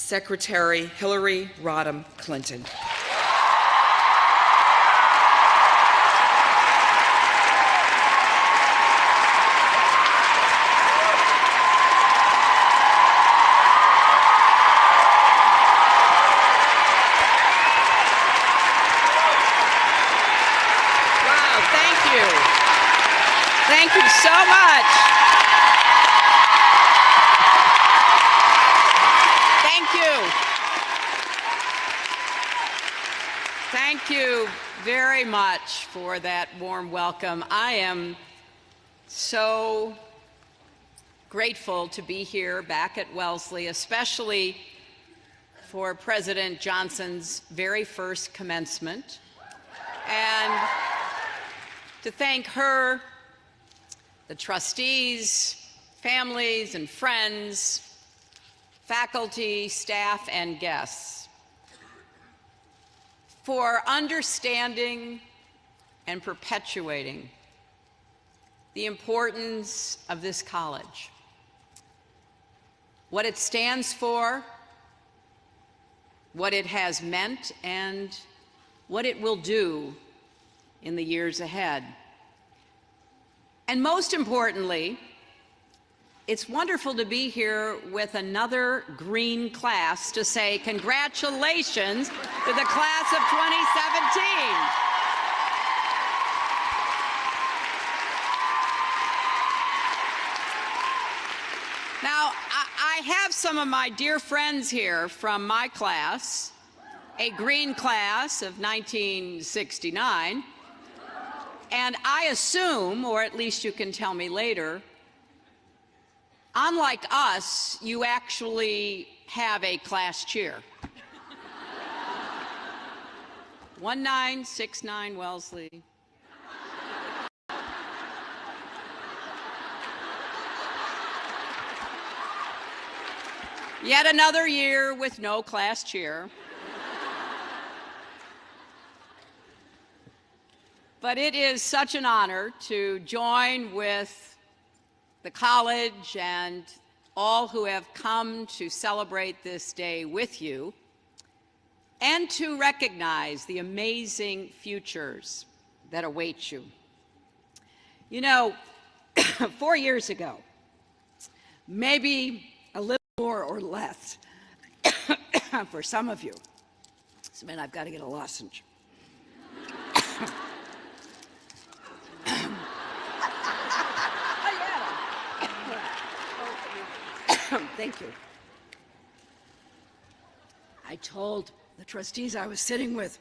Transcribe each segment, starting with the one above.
Secretary Hillary Rodham Clinton. Thank you so much. Thank you. Thank you very much for that warm welcome. I am so grateful to be here back at Wellesley, especially for President Johnson's very first commencement, and to thank her, the trustees, families and friends, faculty, staff, and guests for understanding and perpetuating the importance of this college, what it stands for, what it has meant, and what it will do in the years ahead. And most importantly, it's wonderful to be here with another green class to say congratulations to the class of 2017. Now, I have some of my dear friends here from my class, a green class of 1969. And I assume, or at least you can tell me later, unlike us, you actually have a class cheer. 1969 Wellesley. Yet another year with no class cheer. But it is such an honor to join with the college and all who have come to celebrate this day with you, and to recognize the amazing futures that await you. You know, 4 years ago, maybe a little more or less for some of you, so man, I've got to get a lozenge. Thank you. I told the trustees I was sitting with,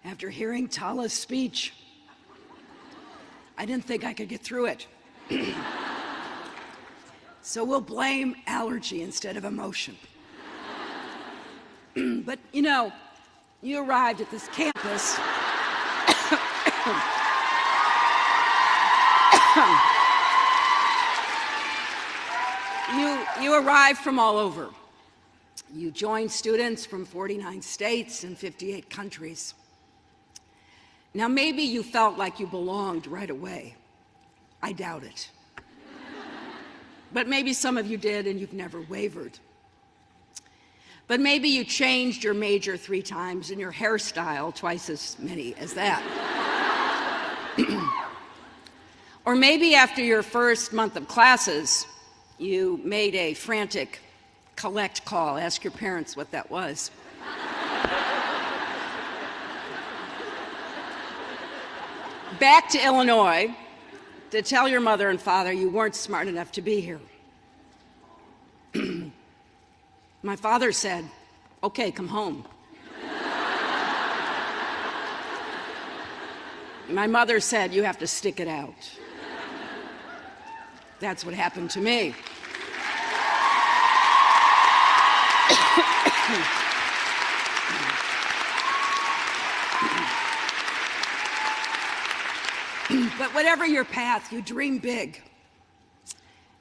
after hearing Tala's speech, I didn't think I could get through it. So we'll blame allergy instead of emotion. But you know, you arrived at this campus You arrived from all over. You joined students from 49 states and 58 countries. Now, maybe you felt like you belonged right away. I doubt it. But maybe some of you did and you've never wavered. But maybe you changed your major 3 times and your hairstyle twice as many as that. Or maybe after your first month of classes, you made a frantic collect call. Ask your parents what that was. Back to Illinois to tell your mother and father you weren't smart enough to be here. My father said, "Okay, come home." My mother said, "You have to stick it out." That's what happened to me. But whatever your path, you dream big.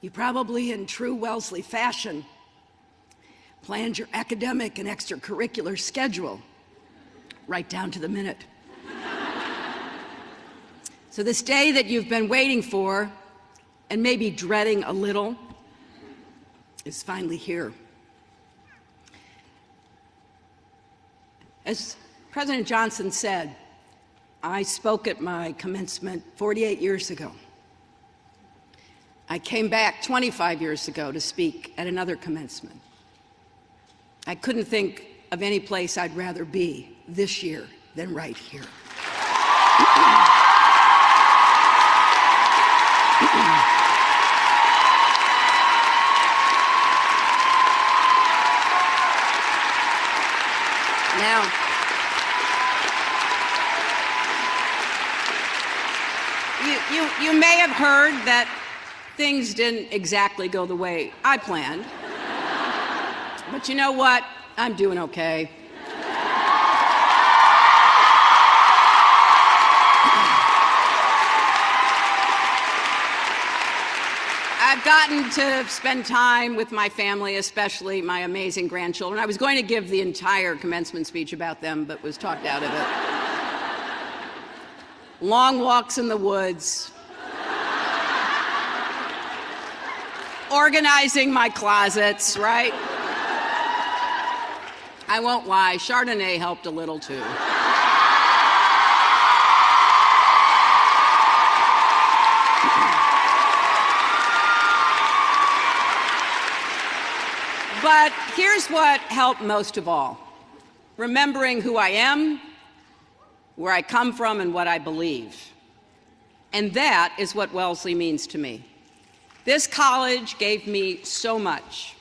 You probably, in true Wellesley fashion, planned your academic and extracurricular schedule right down to the minute. So this day that you've been waiting for, and maybe dreading a little, is finally here. As President Johnson said, I spoke at my commencement 48 years ago. I came back 25 years ago to speak at another commencement. I couldn't think of any place I'd rather be this year than right here. Now, you may have heard that things didn't exactly go the way I planned. But you know what? I'm doing okay. I've gotten to spend time with my family, especially my amazing grandchildren. I was going to give the entire commencement speech about them, but was talked out of it. Long walks in the woods, organizing my closets, right? I won't lie, Chardonnay helped a little too. But here's what helped most of all: remembering who I am, where I come from, and what I believe. And that is what Wellesley means to me. This college gave me so much.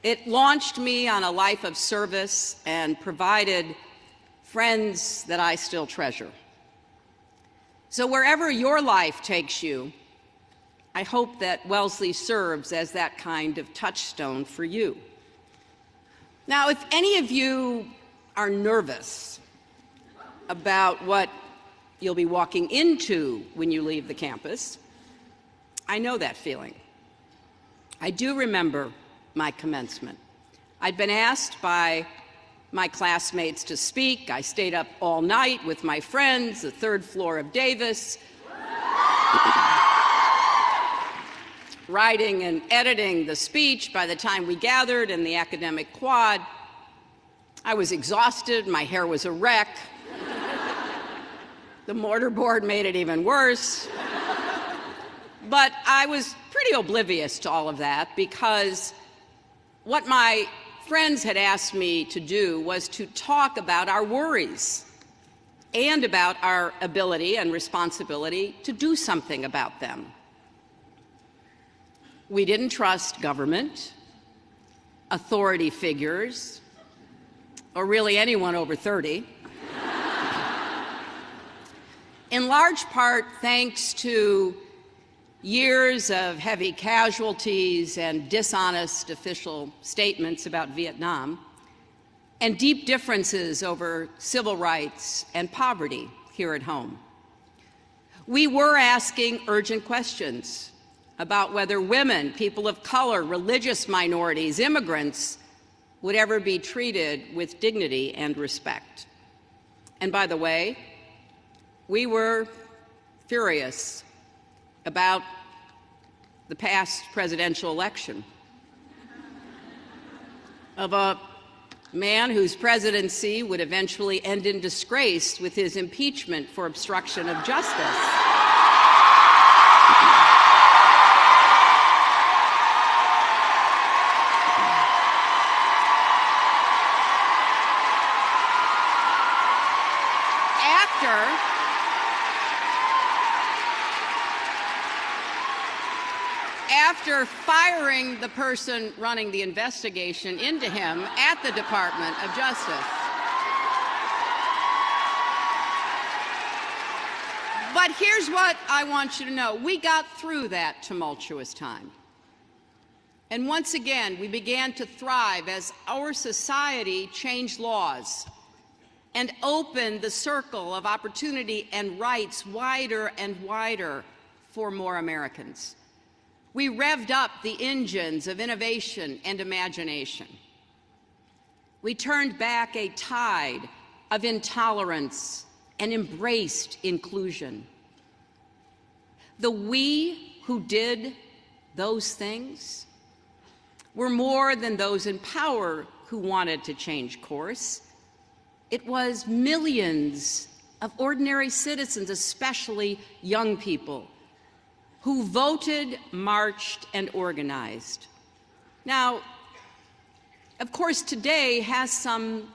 It launched me on a life of service and provided friends that I still treasure. So wherever your life takes you, I hope that Wellesley serves as that kind of touchstone for you. Now, if any of you are nervous about what you'll be walking into when you leave the campus, I know that feeling. I do remember my commencement. I'd been asked by my classmates to speak. I stayed up all night with my friends, the third floor of Davis, writing and editing the speech by the time we gathered in the academic quad. I was exhausted, my hair was a wreck. The mortarboard made it even worse. But I was pretty oblivious to all of that, because what my friends had asked me to do was to talk about our worries and about our ability and responsibility to do something about them. We didn't trust government, authority figures, or really anyone over 30. In large part thanks to years of heavy casualties and dishonest official statements about Vietnam, and deep differences over civil rights and poverty here at home. We were asking urgent questions about whether women, people of color, religious minorities, immigrants would ever be treated with dignity and respect. And by the way, we were furious about the past presidential election of a man whose presidency would eventually end in disgrace with his impeachment for obstruction of justice. After firing the person running the investigation into him at the Department of Justice. But here's what I want you to know. We got through that tumultuous time. And once again, we began to thrive as our society changed laws and opened the circle of opportunity and rights wider and wider for more Americans. We revved up the engines of innovation and imagination. We turned back a tide of intolerance and embraced inclusion. The we who did those things were more than those in power who wanted to change course. It was millions of ordinary citizens, especially young people, who voted, marched, and organized. Now, of course, today has some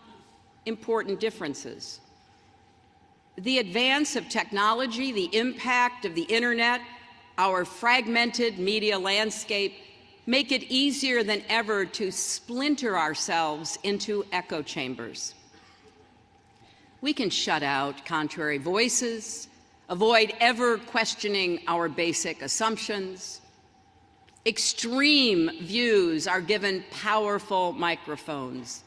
important differences. The advance of technology, the impact of the internet, our fragmented media landscape make it easier than ever to splinter ourselves into echo chambers. We can shut out contrary voices, avoid ever questioning our basic assumptions. Extreme views are given powerful microphones.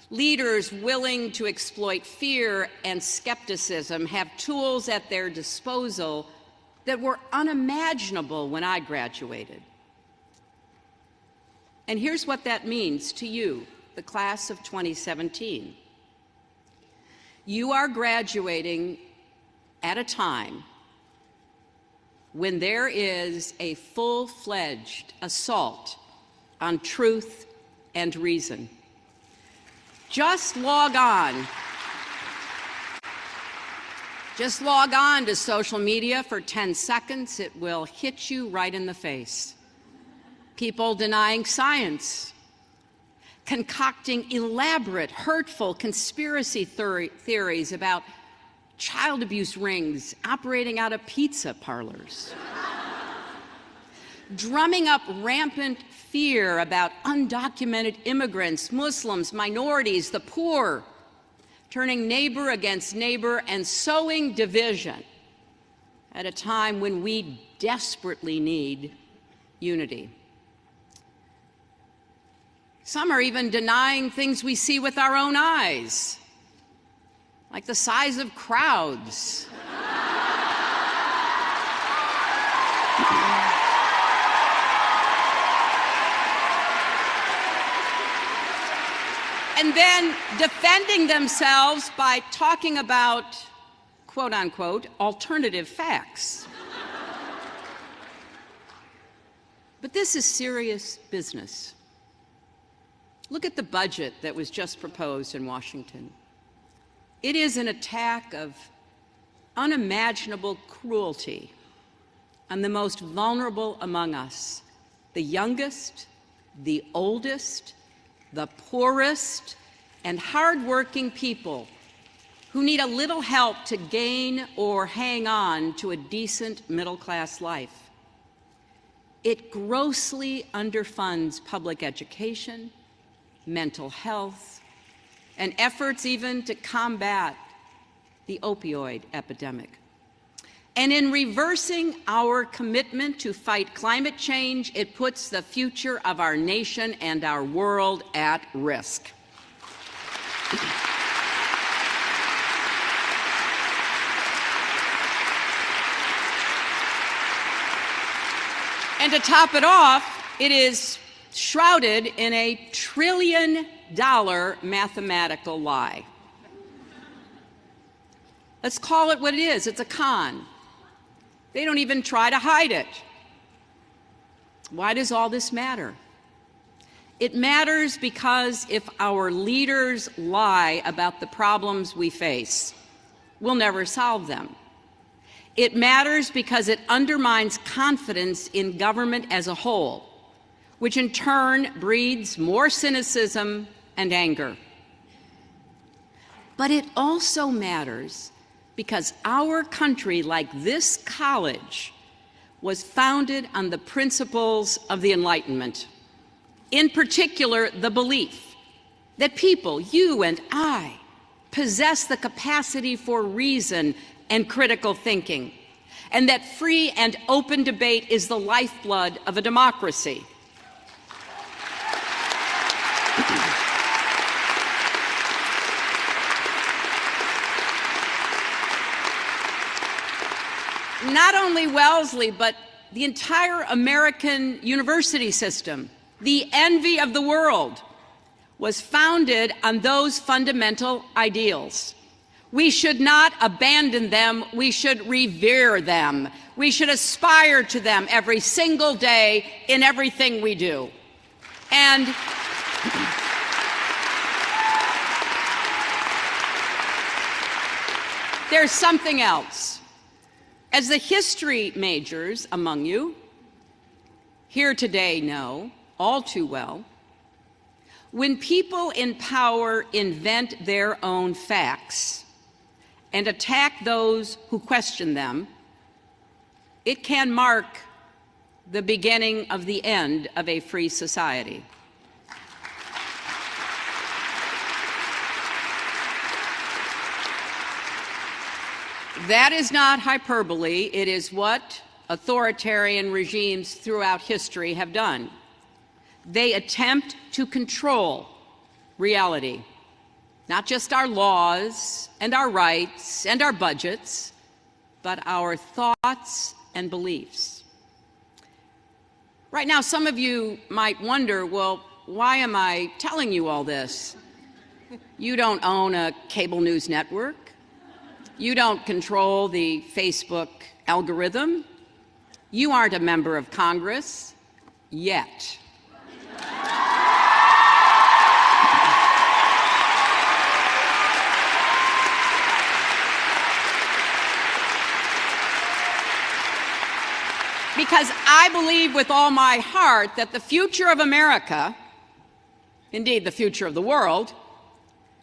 Leaders willing to exploit fear and skepticism have tools at their disposal that were unimaginable when I graduated. And here's what that means to you, the class of 2017. You are graduating at a time when there is a full-fledged assault on truth and reason. Just log on. Just log on to social media for 10 seconds. It will hit you right in the face. People denying science, concocting elaborate, hurtful conspiracy theories about child abuse rings operating out of pizza parlors, drumming up rampant fear about undocumented immigrants, Muslims, minorities, the poor, turning neighbor against neighbor and sowing division at a time when we desperately need unity. Some are even denying things we see with our own eyes, like the size of crowds. And then defending themselves by talking about, quote unquote, alternative facts. But this is serious business. Look at the budget that was just proposed in Washington. It is an attack of unimaginable cruelty on the most vulnerable among us, the youngest, the oldest, the poorest, and hardworking people who need a little help to gain or hang on to a decent middle-class life. It grossly underfunds public education, mental health, and efforts even to combat the opioid epidemic. And in reversing our commitment to fight climate change, it puts the future of our nation and our world at risk. And to top it off, it is shrouded in a $1 trillion mathematical lie. Let's call it what it is. It's a con. They don't even try to hide it. Why does all this matter? It matters because if our leaders lie about the problems we face, we'll never solve them. It matters because it undermines confidence in government as a whole, which in turn breeds more cynicism and anger. But it also matters because our country, like this college, was founded on the principles of the Enlightenment. In particular, the belief that people, you and I, possess the capacity for reason and critical thinking, and that free and open debate is the lifeblood of a democracy. Not only Wellesley, but the entire American university system, the envy of the world, was founded on those fundamental ideals. We should not abandon them. We should revere them. We should aspire to them every single day in everything we do. And there's something else. As the history majors among you here today know all too well, when people in power invent their own facts and attack those who question them, it can mark the beginning of the end of a free society. That is not hyperbole. It is what authoritarian regimes throughout history have done. They attempt to control reality, not just our laws and our rights and our budgets, but our thoughts and beliefs. Right now, some of you might wonder, well, why am I telling you all this? You don't own a cable news network. You don't control the Facebook algorithm. You aren't a member of Congress yet. Because I believe with all my heart that the future of America, indeed the future of the world,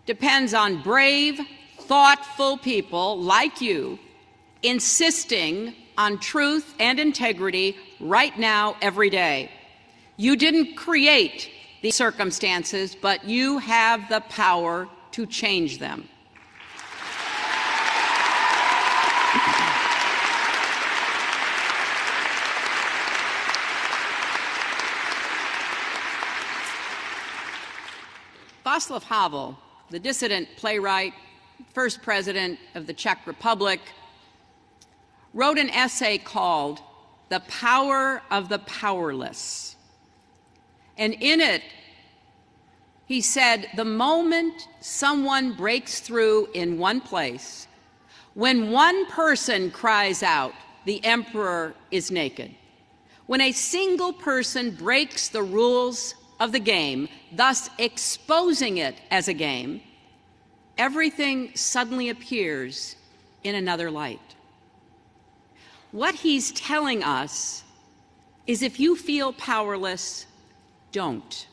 depends on brave, thoughtful people like you insisting on truth and integrity right now, every day. You didn't create these circumstances, but you have the power to change them. Václav Havel, the dissident playwright, first president of the Czech Republic, wrote an essay called "The Power of the Powerless." And in it, he said, the moment someone breaks through in one place, when one person cries out, "The emperor is naked," when a single person breaks the rules of the game, thus exposing it as a game, everything suddenly appears in another light. What he's telling us is if you feel powerless, don't.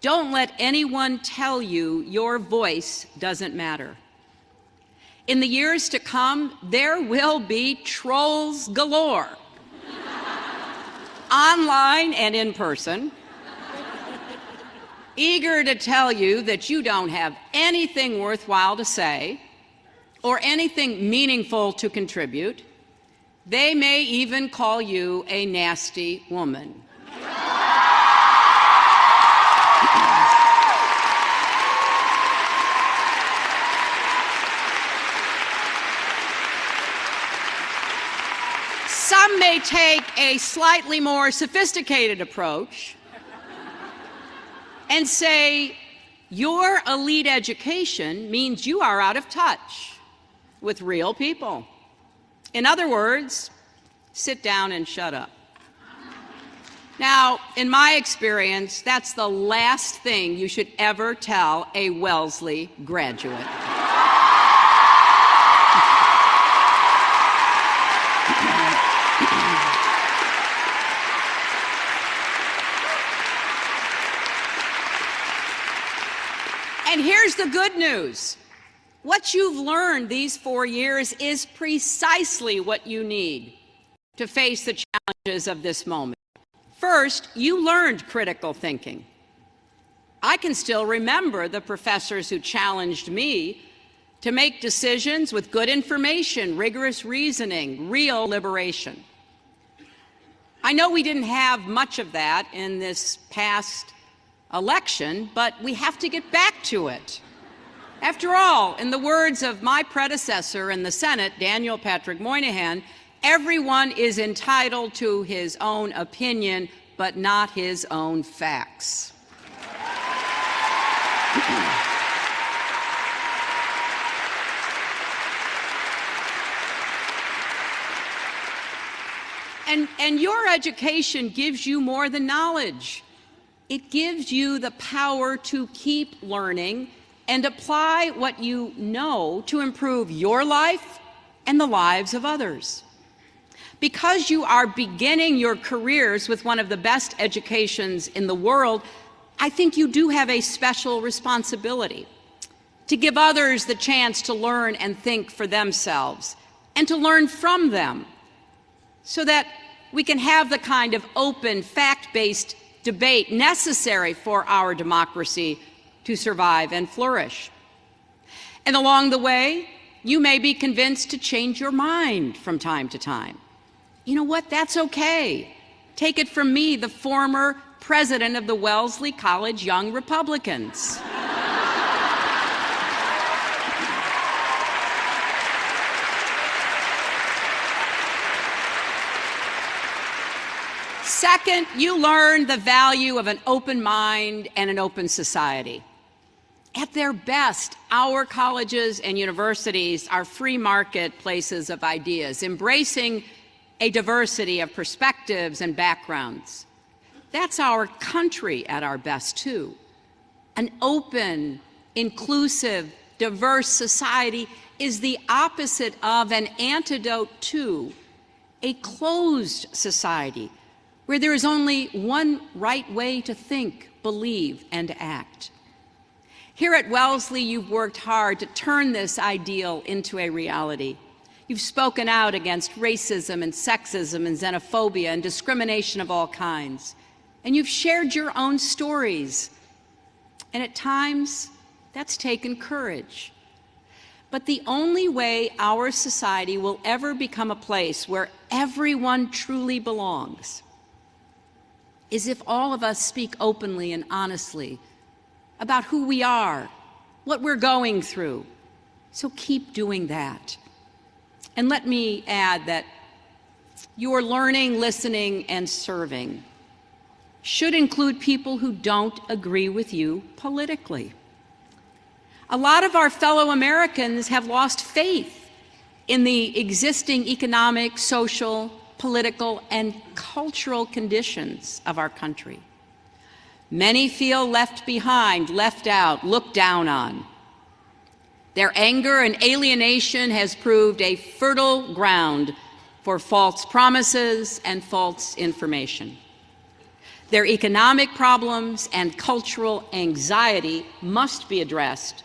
Don't let anyone tell you your voice doesn't matter. In the years to come, there will be trolls galore, online and in person, eager to tell you that you don't have anything worthwhile to say or anything meaningful to contribute. They may even call you a nasty woman. Some may take a slightly more sophisticated approach and say, your elite education means you are out of touch with real people. In other words, sit down and shut up. Now, in my experience, that's the last thing you should ever tell a Wellesley graduate. And here's the good news. What you've learned these 4 years is precisely what you need to face the challenges of this moment. First, you learned critical thinking. I can still remember the professors who challenged me to make decisions with good information, rigorous reasoning, real liberation. I know we didn't have much of that in this past election, but we have to get back to it. After all, in the words of my predecessor in the Senate, Daniel Patrick Moynihan, everyone is entitled to his own opinion, but not his own facts. And your education gives you more than knowledge. It gives you the power to keep learning and apply what you know to improve your life and the lives of others. Because you are beginning your careers with one of the best educations in the world, I think you do have a special responsibility to give others the chance to learn and think for themselves and to learn from them so that we can have the kind of open, fact-based debate necessary for our democracy to survive and flourish. And along the way, you may be convinced to change your mind from time to time. You know what? That's okay. Take it from me, the former president of the Wellesley College Young Republicans. Second, you learn the value of an open mind and an open society. At their best, our colleges and universities are free market places of ideas, embracing a diversity of perspectives and backgrounds. That's our country at our best, too. An open, inclusive, diverse society is the opposite of an antidote to a closed society where there is only one right way to think, believe, and act. Here at Wellesley, you've worked hard to turn this ideal into a reality. You've spoken out against racism and sexism and xenophobia and discrimination of all kinds. And you've shared your own stories. And at times, that's taken courage. But the only way our society will ever become a place where everyone truly belongs is if all of us speak openly and honestly about who we are, what we're going through. So keep doing that. And let me add that your learning, listening, and serving should include people who don't agree with you politically. A lot of our fellow Americans have lost faith in the existing economic, social, political, and cultural conditions of our country. Many feel left behind, left out, looked down on. Their anger and alienation has proved a fertile ground for false promises and false information. Their economic problems and cultural anxiety must be addressed,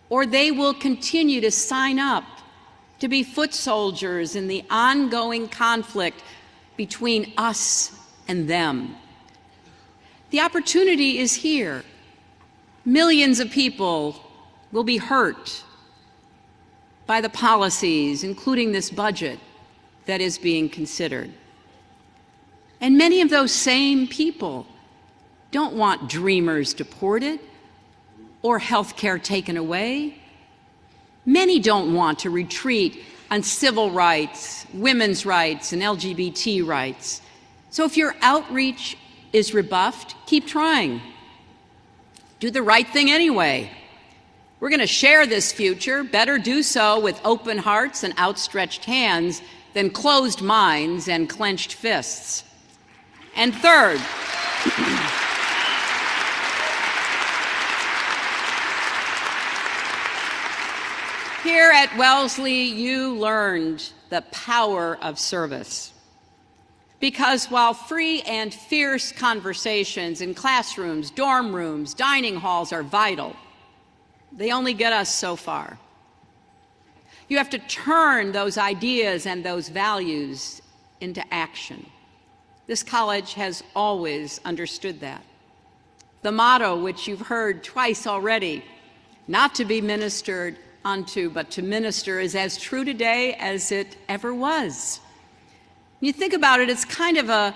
or they will continue to sign up to be foot soldiers in the ongoing conflict between us and them. The opportunity is here. Millions of people will be hurt by the policies, including this budget, that is being considered. And many of those same people don't want dreamers deported or health care taken away. Many don't want to retreat on civil rights, women's rights, and LGBT rights. So if your outreach is rebuffed, keep trying. Do the right thing anyway. We're going to share this future. Better do so with open hearts and outstretched hands than closed minds and clenched fists. And third, here at Wellesley, you learned the power of service. Because while free and fierce conversations in classrooms, dorm rooms, dining halls are vital, they only get us so far. You have to turn those ideas and those values into action. This college has always understood that. The motto, which you've heard twice already, not to be ministered unto, but to minister, is as true today as it ever was. When you think about it, it's kind of a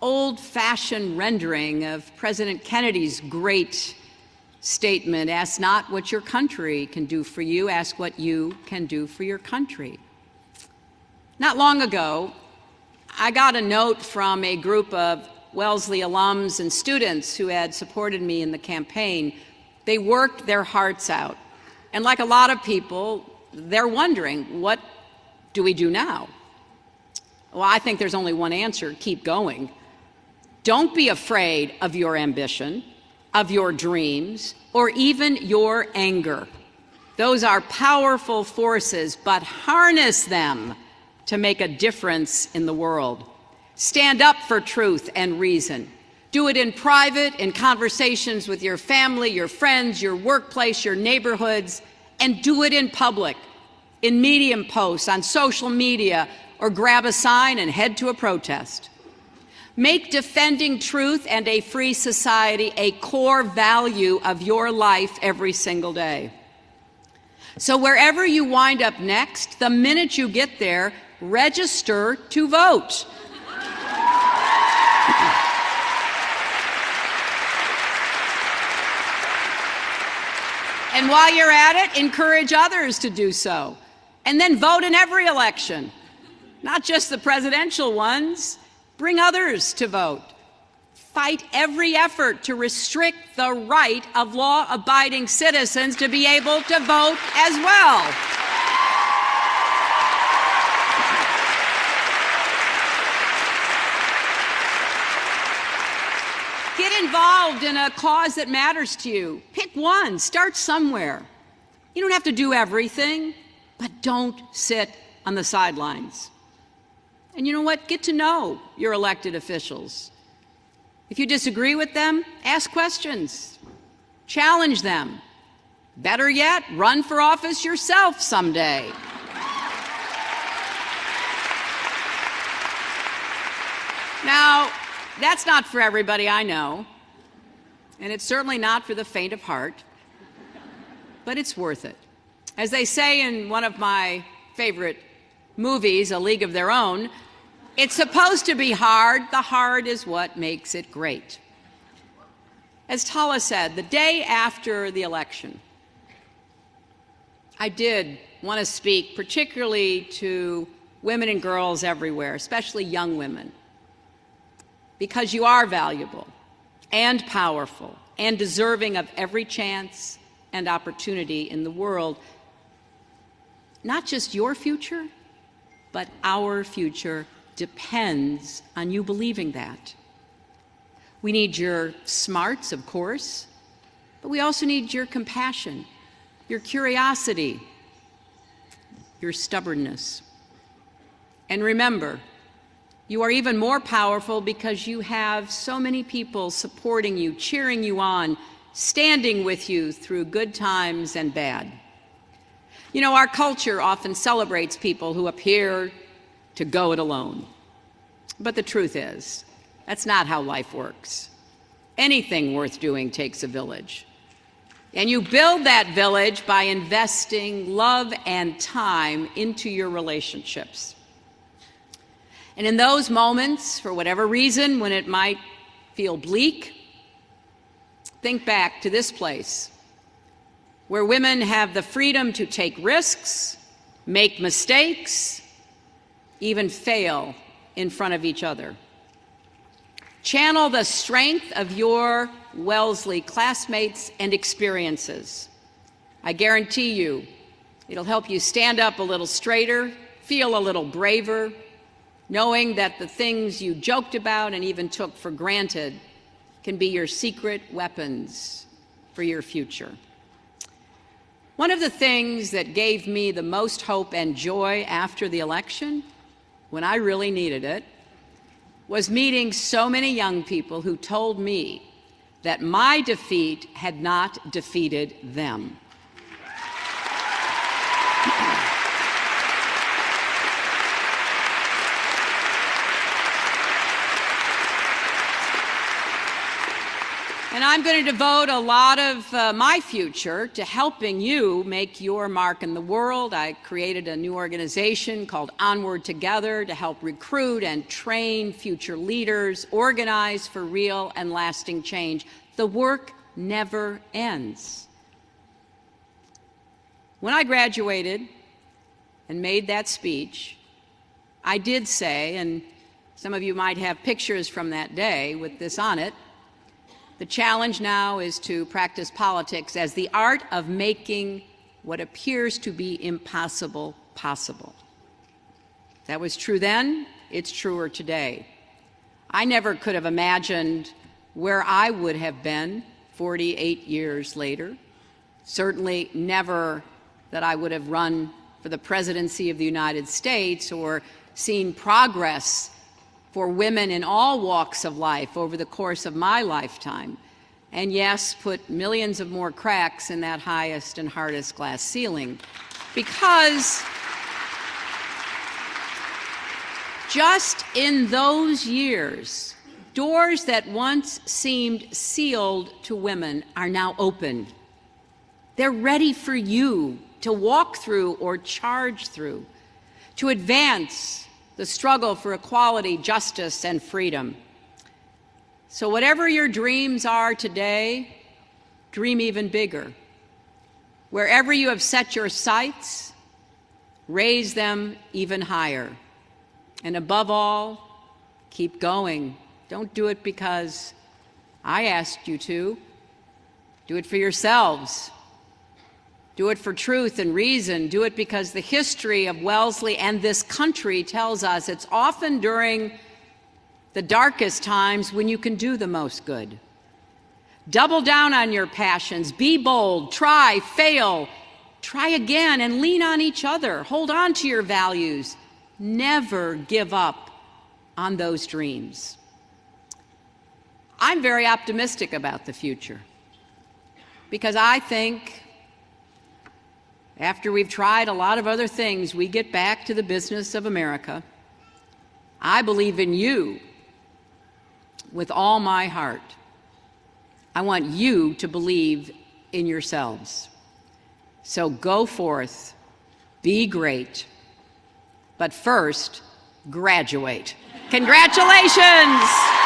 old-fashioned rendering of President Kennedy's great statement, ask not what your country can do for you, ask what you can do for your country. Not long ago, I got a note from a group of Wellesley alums and students who had supported me in the campaign. They worked their hearts out. And like a lot of people, they're wondering, what do we do now? Well, I think there's only one answer: keep going. Don't be afraid of your ambition. of your dreams, or even your anger. Those are powerful forces, but harness them to make a difference in the world. Stand up for truth and reason. Do it in private, in conversations with your family, your friends, your workplace, your neighborhoods, and do it in public, in Medium posts, on social media, or grab a sign and head to a protest. Make defending truth and a free society a core value of your life every single day. So wherever you wind up next, the minute you get there, register to vote. And while you're at it, encourage others to do so. And then vote in every election, not just the presidential ones. Bring others to vote. Fight every effort to restrict the right of law-abiding citizens to be able to vote as well. Get involved in a cause that matters to you. Pick one. Start somewhere. You don't have to do everything, but don't sit on the sidelines. And you know what? Get to know your elected officials. If you disagree with them, ask questions. Challenge them. Better yet, run for office yourself someday. Now, that's not for everybody, I know. And it's certainly not for the faint of heart. But it's worth it. As they say in one of my favorite movies, A League of Their Own, it's supposed to be hard. The hard is what makes it great. As Tala said, the day after the election, I did want to speak particularly to women and girls everywhere, especially young women, because you are valuable and powerful and deserving of every chance and opportunity in the world. Not just your future, but our future depends on you believing that. We need your smarts, of course, but we also need your compassion, your curiosity, your stubbornness. And remember, you are even more powerful because you have so many people supporting you, cheering you on, standing with you through good times and bad. You know, our culture often celebrates people who appear to go it alone. But the truth is, that's not how life works. Anything worth doing takes a village. And you build that village by investing love and time into your relationships. And in those moments, for whatever reason, when it might feel bleak, think back to this place, where women have the freedom to take risks, make mistakes, even fail in front of each other. Channel the strength of your Wellesley classmates and experiences. I guarantee you, it'll help you stand up a little straighter, feel a little braver, knowing that the things you joked about and even took for granted can be your secret weapons for your future. One of the things that gave me the most hope and joy after the election, when I really needed it, was meeting so many young people who told me that my defeat had not defeated them. And I'm going to devote a lot of my future to helping you make your mark in the world. I created a new organization called Onward Together to help recruit and train future leaders, organize for real and lasting change. The work never ends. When I graduated and made that speech, I did say, and some of you might have pictures from that day with this on it, the challenge now is to practice politics as the art of making what appears to be impossible possible. That was true then, it's truer today. I never could have imagined where I would have been 48 years later. Certainly never that I would have run for the presidency of the United States or seen progress for women in all walks of life over the course of my lifetime. And yes, put millions of more cracks in that highest and hardest glass ceiling. Because just in those years, doors that once seemed sealed to women are now open. They're ready for you to walk through or charge through, to advance the struggle for equality, justice, and freedom. So whatever your dreams are today, dream even bigger. Wherever you have set your sights, raise them even higher. And above all, keep going. Don't do it because I asked you to. Do it for yourselves. Do it for truth and reason. Do it because the history of Wellesley and this country tells us it's often during the darkest times when you can do the most good. Double down on your passions. Be bold. Try, fail, try again, and lean on each other. Hold on to your values. Never give up on those dreams. I'm very optimistic about the future because I think after we've tried a lot of other things, we get back to the business of America. I believe in you with all my heart. I want you to believe in yourselves. So go forth, be great, but first, graduate. Congratulations!